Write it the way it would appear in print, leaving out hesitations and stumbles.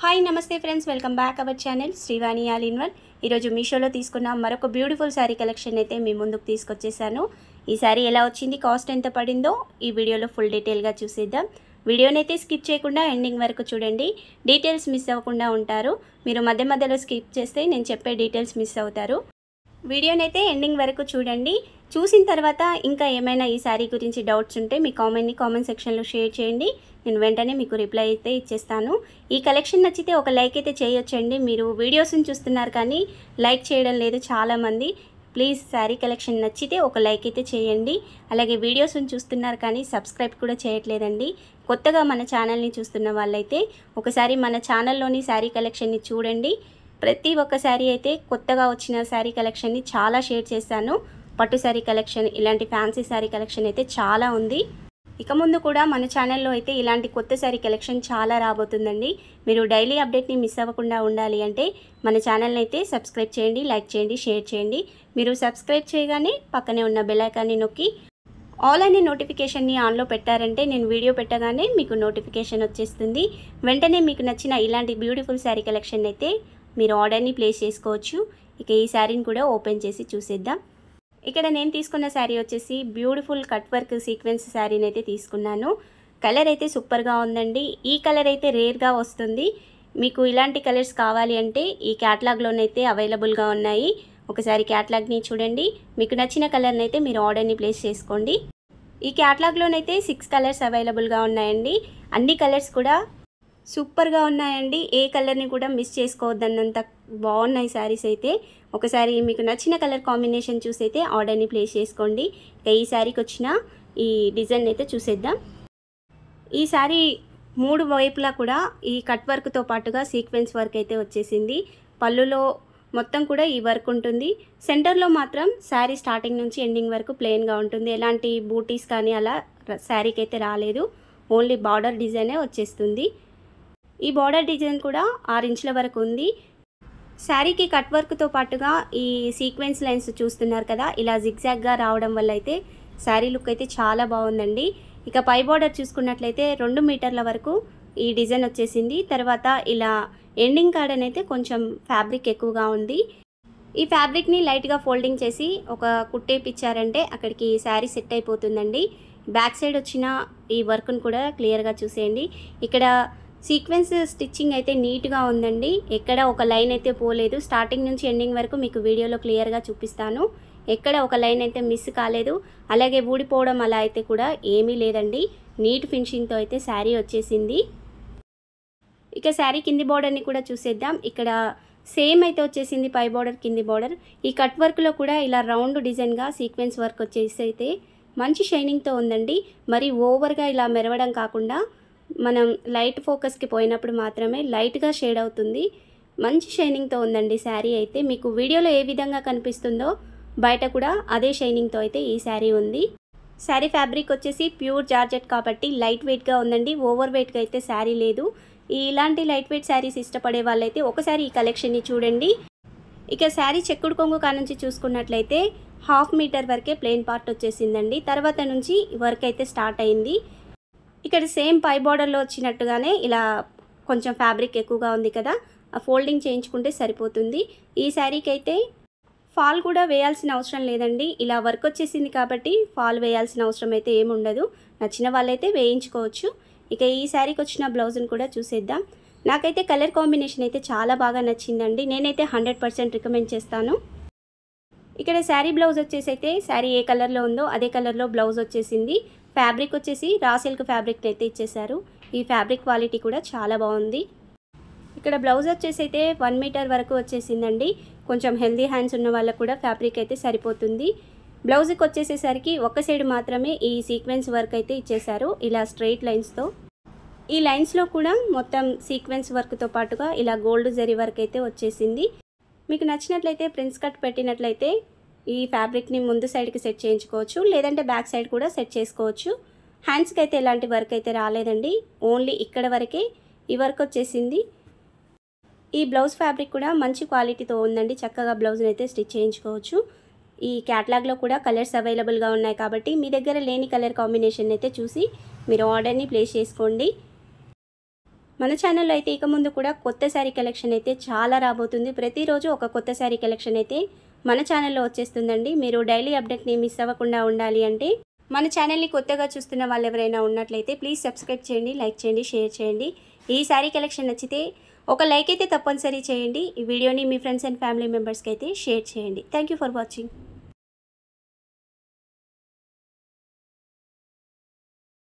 Hi నమస్తే friends, welcome back our channel Srivani all in one. ఈరోజు మీషోలో తీసుకున్న మరొక బ్యూటిఫుల్ శారీ కలెక్షన్ అయితే మీ ముందుకు తీసుకొచ్చేసాను. ఈ శారీ ఎలా వచ్చింది, కాస్ట్ ఎంత పడిందో ఈ వీడియోలో ఫుల్ డీటెయిల్గా చూసేద్దాం. వీడియోనైతే స్కిప్ చేయకుండా ఎండింగ్ వరకు చూడండి. డీటెయిల్స్ మిస్ అవ్వకుండా ఉంటారు. మీరు మధ్య మధ్యలో స్కిప్ చేస్తే నేను చెప్పే డీటెయిల్స్ మిస్ అవుతారు. వీడియోనైతే ఎండింగ్ వరకు చూడండి. చూసిన తర్వాత ఇంకా ఏమైనా ఈ శారీ గురించి డౌట్స్ ఉంటే మీ కామెంట్ సెక్షన్లో షేర్ చేయండి. నేను వెంటనే మీకు రిప్లై అయితే ఇచ్చేస్తాను. ఈ కలెక్షన్ నచ్చితే ఒక లైక్ అయితే చేయొచ్చండి. మీరు వీడియోస్ని చూస్తున్నారు కానీ లైక్ చేయడం లేదు చాలామంది. ప్లీజ్ శారీ కలెక్షన్ నచ్చితే ఒక లైక్ అయితే చేయండి. అలాగే వీడియోస్ని చూస్తున్నారు కానీ సబ్స్క్రైబ్ కూడా చేయట్లేదండి. కొత్తగా మన ఛానల్ని చూస్తున్న వాళ్ళైతే ఒకసారి మన ఛానల్లోని శారీ కలెక్షన్ని చూడండి. ప్రతి ఒక్క శారీ అయితే కొత్తగా వచ్చిన శారీ కలెక్షన్ని చాలా షేర్ చేశాను. పట్టు శారీ కలెక్షన్, ఇలాంటి ఫ్యాన్సీ శారీ కలెక్షన్ అయితే చాలా ఉంది. ఇక ముందు కూడా మన ఛానల్లో అయితే ఇలాంటి కొత్త శారీ కలెక్షన్ చాలా రాబోతుందండి. మీరు డైలీ అప్డేట్ని మిస్ అవ్వకుండా ఉండాలి అంటే మన ఛానల్ని అయితే సబ్స్క్రైబ్ చేయండి, లైక్ చేయండి, షేర్ చేయండి. మీరు సబ్స్క్రైబ్ చేయగానే పక్కనే ఉన్న బెల్ ఐకాన్ని నొక్కి ఆల్ అనే నోటిఫికేషన్ని ఆన్లో పెట్టారంటే నేను వీడియో పెట్టగానే మీకు నోటిఫికేషన్ వచ్చేస్తుంది. వెంటనే మీకు నచ్చిన ఇలాంటి బ్యూటిఫుల్ శారీ కలెక్షన్ అయితే మీరు ఆర్డర్ని ప్లేస్ చేసుకోవచ్చు. ఇక ఈ శారీని కూడా ఓపెన్ చేసి చూసేద్దాం. ఇక్కడ నేను తీసుకున్న శారీ వచ్చేసి బ్యూటిఫుల్ కట్ వర్క్ సీక్వెన్స్ శారీని అయితే తీసుకున్నాను. కలర్ అయితే సూపర్గా ఉందండి. ఈ కలర్ అయితే రేర్గా వస్తుంది. మీకు ఇలాంటి కలర్స్ కావాలి అంటే ఈ క్యాటలాగ్లోనైతే అవైలబుల్గా ఉన్నాయి. ఒకసారి క్యాటలాగ్ని చూడండి. మీకు నచ్చిన కలర్ని అయితే మీరు ఆర్డర్ని ప్లేస్ చేసుకోండి. ఈ క్యాటలాగ్లోనైతే 6 కలర్స్ అవైలబుల్గా ఉన్నాయండి. అన్ని కలర్స్ కూడా సూపర్గా ఉన్నాయండి. ఏ కలర్ని కూడా మిస్ చేసుకోవద్దన్నంత బాగున్నాయి శారీస్ అయితే. ఒకసారి మీకు నచ్చిన కలర్ కాంబినేషన్ చూసైతే ఆర్డర్ని ప్లేస్ చేసుకోండి. ఇక ఈ శారీకి వచ్చిన ఈ డిజైన్ అయితే చూసేద్దాం. ఈ శారీ 3 వైపులా కూడా ఈ కట్ వర్క్తో పాటుగా సీక్వెన్స్ వర్క్ అయితే వచ్చేసింది. పళ్ళులో మొత్తం కూడా ఈ వర్క్ ఉంటుంది. సెంటర్లో మాత్రం శారీ స్టార్టింగ్ నుంచి ఎండింగ్ వరకు ప్లెయిన్గా ఉంటుంది. ఎలాంటి బూటీస్ కానీ అలా శారీకి అయితే రాలేదు. ఓన్లీ బార్డర్ డిజైనే వచ్చేస్తుంది. ఈ బార్డర్ డిజైన్ కూడా 6 ఇంచుల వరకు ఉంది. శారీకి కట్ వర్క్తో పాటుగా ఈ సీక్వెన్స్ లైన్స్ చూస్తున్నారు కదా, ఇలా జిగ్జాగ్గా రావడం వల్ల అయితే శారీ లుక్ అయితే చాలా బాగుందండి. ఇక పై బార్డర్ చూసుకున్నట్లయితే 2 మీటర్ల వరకు ఈ డిజైన్ వచ్చేసింది. తర్వాత ఇలా ఎండింగ్ కార్డన్ అయితే కొంచెం ఫ్యాబ్రిక్ ఎక్కువగా ఉంది. ఈ ఫ్యాబ్రిక్ని లైట్గా ఫోల్డింగ్ చేసి ఒక కుట్టేపిచ్చారంటే అక్కడికి శారీ సెట్ అయిపోతుందండి. బ్యాక్ సైడ్ వచ్చిన ఈ వర్క్ను కూడా క్లియర్గా చూసేయండి. ఇక్కడ సీక్వెన్స్ స్టిచ్చింగ్ అయితే నీట్గా ఉందండి. ఎక్కడ ఒక లైన్ అయితే పోలేదు. స్టార్టింగ్ నుంచి ఎండింగ్ వరకు మీకు వీడియోలో క్లియర్గా చూపిస్తాను. ఎక్కడ ఒక లైన్ అయితే మిస్ కాలేదు. అలాగే ఊడిపోవడం అలా అయితే కూడా ఏమీ లేదండి. నీట్ ఫినిషింగ్తో అయితే శారీ వచ్చేసింది. ఇక శారీ కింది బార్డర్ని కూడా చూసేద్దాం. ఇక్కడ సేమ్ అయితే వచ్చేసింది పై బార్డర్, కింది బార్డర్. ఈ కట్ వర్క్లో కూడా ఇలా రౌండ్ డిజైన్గా సీక్వెన్స్ వర్క్ వచ్చేసి అయితే మంచి షైనింగ్తో ఉందండి. మరి ఓవర్గా ఇలా మెరవడం కాకుండా మనం లైట్ ఫోకస్కి పోయినప్పుడు మాత్రమే లైట్గా షేడ్ అవుతుంది. మంచి షైనింగ్తో ఉందండి శారీ అయితే. మీకు వీడియోలో ఏ విధంగా కనిపిస్తుందో బయట కూడా అదే షైనింగ్తో అయితే ఈ శారీ ఉంది. శారీ ఫ్యాబ్రిక్ వచ్చేసి ప్యూర్ జార్జెట్ కాబట్టి లైట్ వెయిట్గా ఉందండి. ఓవర్ వెయిట్గా అయితే శారీ లేదు. ఇలాంటి లైట్ వెయిట్ శారీస్ ఇష్టపడే వాళ్ళైతే ఒకసారి ఈ కలెక్షన్ని చూడండి. ఇక శారీ చెక్కుడు కొంగు కానుంచి చూసుకున్నట్లయితే 1/2 మీటర్ వరకే ప్లెయిన్ పార్ట్ వచ్చేసిందండి. తర్వాత నుంచి వర్క్ అయితే స్టార్ట్ అయింది. ఇక్కడ సేమ్ పై బార్డర్లో వచ్చినట్టుగానే ఇలా కొంచెం ఫ్యాబ్రిక్ ఎక్కువగా ఉంది కదా, ఆ ఫోల్డింగ్ చేయించుకుంటే సరిపోతుంది. ఈ శారీకి అయితే ఫాల్ కూడా వేయాల్సిన అవసరం లేదండి. ఇలా వర్క్ వచ్చేసింది కాబట్టి ఫాల్ వేయాల్సిన అవసరం అయితే ఏముండదు. నచ్చిన వాళ్ళైతే వేయించుకోవచ్చు. ఇక ఈ శారీకి వచ్చిన బ్లౌజ్ని కూడా చూసేద్దాం. నాకైతే కలర్ కాంబినేషన్ అయితే చాలా బాగా నచ్చిందండి. నేనైతే 100% రికమెండ్ చేస్తాను. ఇక్కడ శారీ బ్లౌజ్ వచ్చేసి అయితే శారీ ఏ కలర్లో ఉందో అదే కలర్లో బ్లౌజ్ వచ్చేసింది. ఫ్యాబ్రిక్ వచ్చేసి రా సిల్క్ ఫ్యాబ్రిక్ అయితే ఇచ్చేసారు. ఈ ఫ్యాబ్రిక్ క్వాలిటీ కూడా చాలా బాగుంది. ఇక్కడ బ్లౌజ్ వచ్చేసి అయితే 1 మీటర్ వరకు వచ్చేసిందండి. కొంచెం హెల్దీ హ్యాండ్స్ ఉన్న వాళ్ళకు కూడా ఫ్యాబ్రిక్ అయితే సరిపోతుంది. బ్లౌజ్కి వచ్చేసేసరికి ఒక సైడ్ మాత్రమే ఈ సీక్వెన్స్ వర్క్ అయితే ఇచ్చేసారు, ఇలా స్ట్రైట్ లైన్స్తో. ఈ లైన్స్లో కూడా మొత్తం సీక్వెన్స్ వర్క్తో పాటుగా ఇలా గోల్డ్ జరీ వర్క్ అయితే వచ్చేసింది. మీకు నచ్చినట్లయితే ప్రిన్స్ కట్ పెట్టినట్లయితే ఈ ఫ్యాబ్రిక్ని ముందు సైడ్కి సెట్ చేయించుకోవచ్చు, లేదంటే బ్యాక్ సైడ్ కూడా సెట్ చేసుకోవచ్చు. హ్యాండ్స్కి అయితే ఎలాంటి వర్క్ అయితే రాలేదండి. ఓన్లీ ఇక్కడ వరకే ఈ వర్క్ వచ్చేసింది. ఈ బ్లౌజ్ ఫ్యాబ్రిక్ కూడా మంచి క్వాలిటీతో ఉందండి. చక్కగా బ్లౌజ్ని అయితే స్టిచ్ చేయించుకోవచ్చు. ఈ క్యాటలాగ్లో కూడా కలర్స్ అవైలబుల్గా ఉన్నాయి కాబట్టి మీ దగ్గర లేని కలర్ కాంబినేషన్ అయితే చూసి మీరు ఆర్డర్ని ప్లేస్ చేసుకోండి. మన ఛానల్లో అయితే ఇక ముందు కూడా కొత్త శారీ కలెక్షన్ అయితే చాలా రాబోతుంది. ప్రతిరోజు ఒక కొత్త శారీ కలెక్షన్ అయితే మన ఛానల్లో వచ్చేస్తుందండి. మీరు డైలీ అప్డేట్ని మిస్ అవ్వకుండా ఉండాలి అంటే మన ఛానల్ని కొత్తగా చూస్తున్న వాళ్ళు ఎవరైనా ఉన్నట్లయితే ప్లీజ్ సబ్స్క్రైబ్ చేయండి, లైక్ చేయండి, షేర్ చేయండి. ఈ శారీ కలెక్షన్ నచ్చితే ఒక లైక్ అయితే తప్పనిసరి చేయండి. ఈ వీడియోని మీ ఫ్రెండ్స్ అండ్ ఫ్యామిలీ మెంబర్స్కి అయితే షేర్ చేయండి. Thank you for watching.